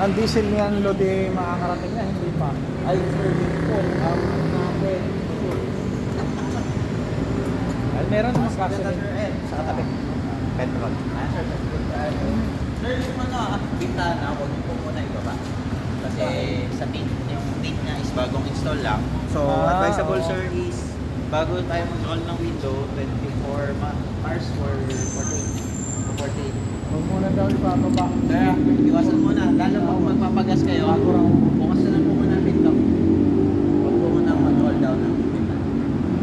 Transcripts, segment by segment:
Ang diesel niyan, Lodi, makakarating na, hindi pa. Ay, sir, po. Natin. Ay, meron naman kasi. Sa katabi. Petrol. Sir, sir, yung bintana, huwag niyo po muna ibaba. Kasi sa tint, yung tint niya is bagong install lang. So, advisable oo. sir is bago tayo mag-roll ng window, 24 Mars or 48. 48. Huwag muna daw ipapaba. Kaya, iwasan muna. Lalo pag magpapagas kayo, bukas na lang po muna ang pinto. Huwag po muna mag-roll down ng pinto.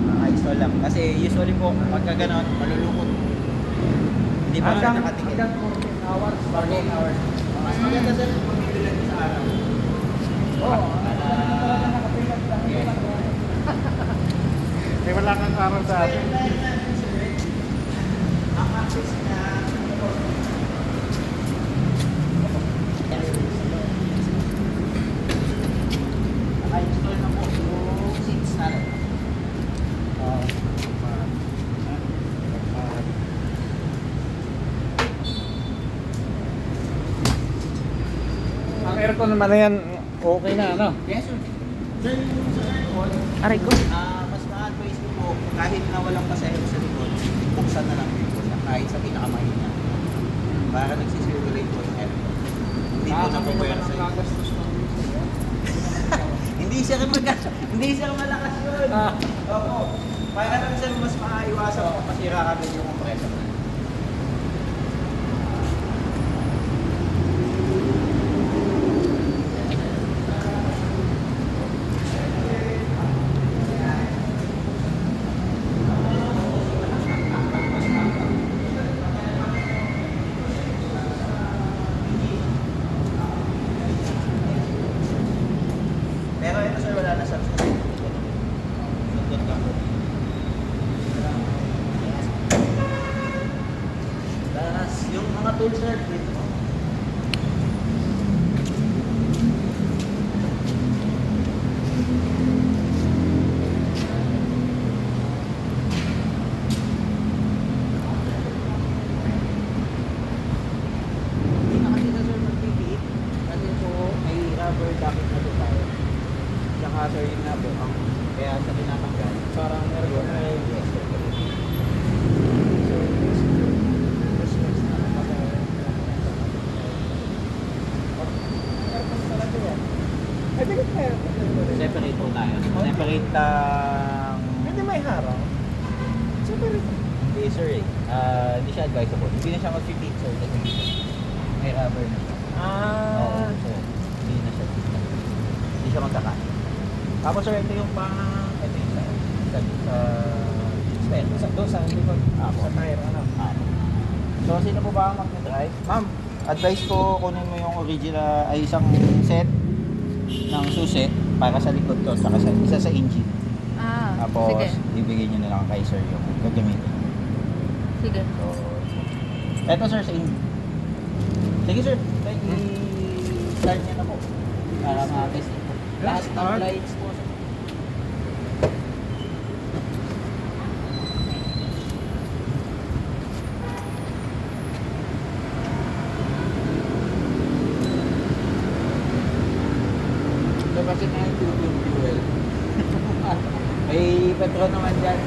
Naka-install lang. Kasi usually po, pagka ganon, malulukot. Hindi pa nga nakatikit. Hanggang 14 hours. 48 hours. Mas maganda sir, kung magbibilan sa araw. Oo, talaga nakapilat lang. Eh, wala kang araw sa atin. Ang access na naka-install na po yung seats natin. Ang aircon naman na yan, okay na, ano? Yes sir. Sir, yung sa aircon, Aray ko. mas ma-advise ko po, kahit na walang pasahero sa likod, buksan na lang po siya, kahit sa pinakamahina. Para nagsisirculate po yung aircon. Hindi po napupuyan sa iyo. Hindi siya malakas yun. Opo. Para lang siya mas maaiwasan kung masira kagad yung compressor. Pero ito sir, wala na siya. Nandun ka po. Tapos yung mga tools sir, dito po. Hindi na kasi na sir mag-fit kasi po may rubber jacket na po tayo. Tsaka sir yun na po, kaya sa tinatanggal. Parang aircon na yun. Yes sir. Ay, dikit na aircon. Separate po tayo. Separate lang. Hindi may harang. Separate. Hindi sir eh. Hindi siya advisable. Hindi na siya mag-fit sir. Kasi may rubber na siya. Oo, so hindi na siya fit. Hindi siya magkakain. Tapos sir, ito yung ito yung sa spare. Doon sa likod. Apo. Sa tire, ano? Apo. So sino po ba ang mag-drive? Ma'am, advice ko kunin mo yung original ay isang set ng susi para sa likod to, saka sa isa sa engine. Tapos Sige. bibigyan niyo na lang kay sir yung gagamitin. Sige. So, eto sir sa engine. Sige sir, i-start niya na po para ma-test po. Lahat ng Start. lights po sir. So kasi na yung tubig fuel. May petrol naman dyan.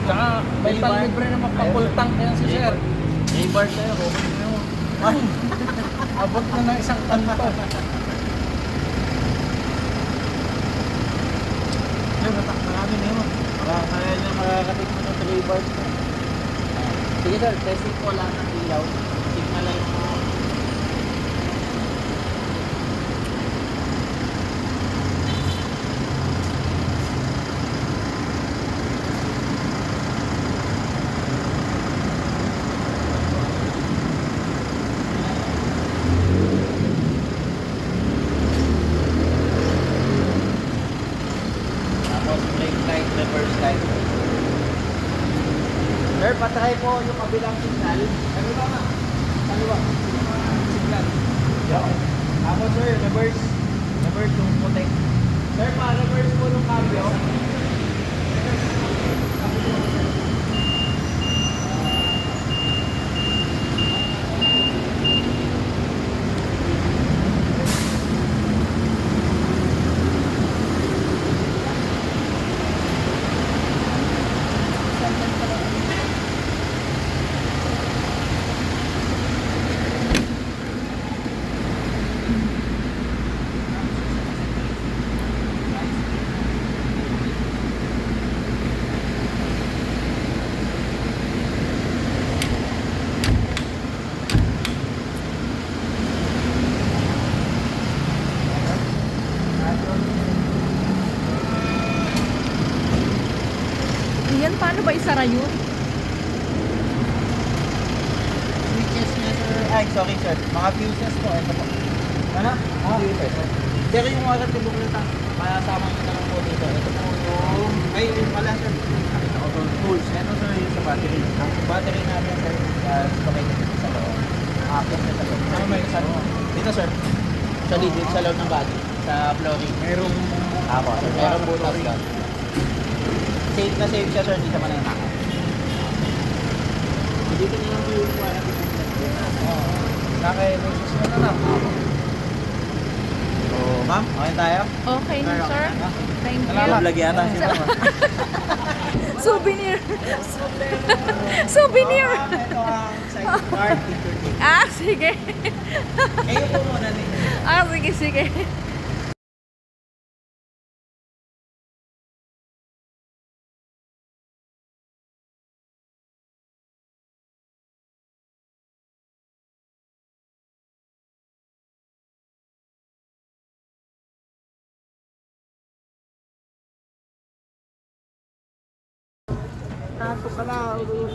Tsaka may May pang-libre bar. naman pa-full-tank yan si sir. May bar sa'yo, okay na yun. Abot na ng isang tanto. Yan, natakta namin yun. Kaya niya makakatik mo ng 3 bars. Sige sir, testing ko lang ng ilaw. Signal lang yung tapos brake light, reverse light. Sir, patry po yung kabilang signal. Kaliwa nga. Kaliwa. Signal. Okay. Tapos sir, reverse. Reverse yung puti. Sir, pa-reverse po ng cambio. like, sorry sir. Mga fuses po, ito po. Ano? Fuses. Pero yung warranty booklet ang masama nyo na lang po dito. Ito po yung... Ay, yung pala sir. Tools. Ito sir yung sa battery. Ang battery natin sir, connected dito sa loob. Plus na sa loob. Ano may sa loob? Dito sir. Sa dito sa loob ng battery. Sa flooring. Mayroong Apo, sir. Meron butas doon. Safe na safe siya sir, hindi siya mananakot. Dito niyo lang po yung warranty booklet. naka-electric na lang. So, ma'am, okay tayo? Okay na, sir. Thank you. Vlog yata si ma'am. Souvenir. Souvenir. Ito ang side card, picture tape. Ah, sige. Kayo po muna din. Ah, sige, sige. Kato ka na. Ilang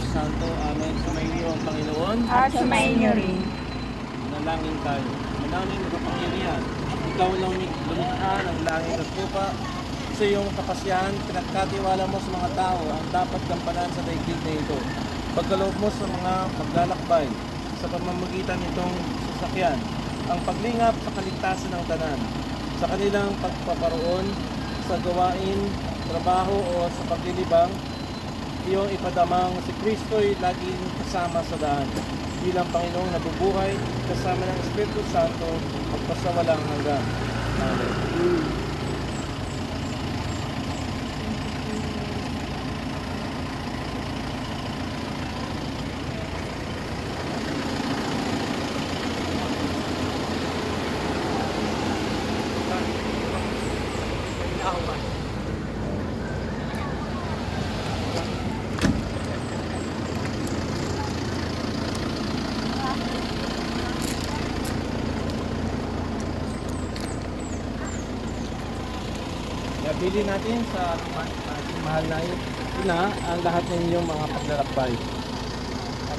Santo, amen. Sumainyo ang Panginoon. at sumayin niyo rin. Manalangin tayo. Manalangin makapangyarihan. Ikaw lang lumikha ng langit at lupa. Sa iyong kapasyahan, pinagkatiwala mo sa mga tao ang dapat gampanan sa daigdig na ito. Pagkaloob mo sa mga maglalakbay sa pamamagitan nitong sasakyan, ang paglingap sa kaligtasan ng tanan, sa kanilang pagpaparoon, sa gawain, trabaho o sa paglilibang, iyong ipadamang si Kristo'y laging kasama sa daan. Bilang Panginoong nabubuhay, kasama ng Espiritu Santo, magpasawalang hanggan. Amen. Bili natin sa ating mahal na ina ang lahat ng inyong mga paglalakbay.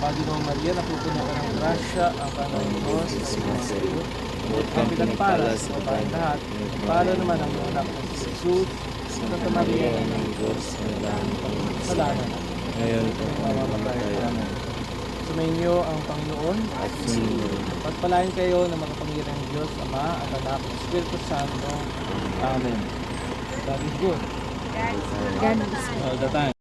Panginoong Maria, napupuno ka ng grasya, ang Panginoon Diyos, at kami nagpala sa babaeng lahat. Pala naman ang anak ng Jesus, Santa Maria ng Diyos, salamat. Ngayon po, mamamatay namin. Sumainyo ang Panginoon at pagpalain kayo ng makapangyarihang Diyos, Ama at Anak at Espiritu Santo. Amen. God is good. God is All the time.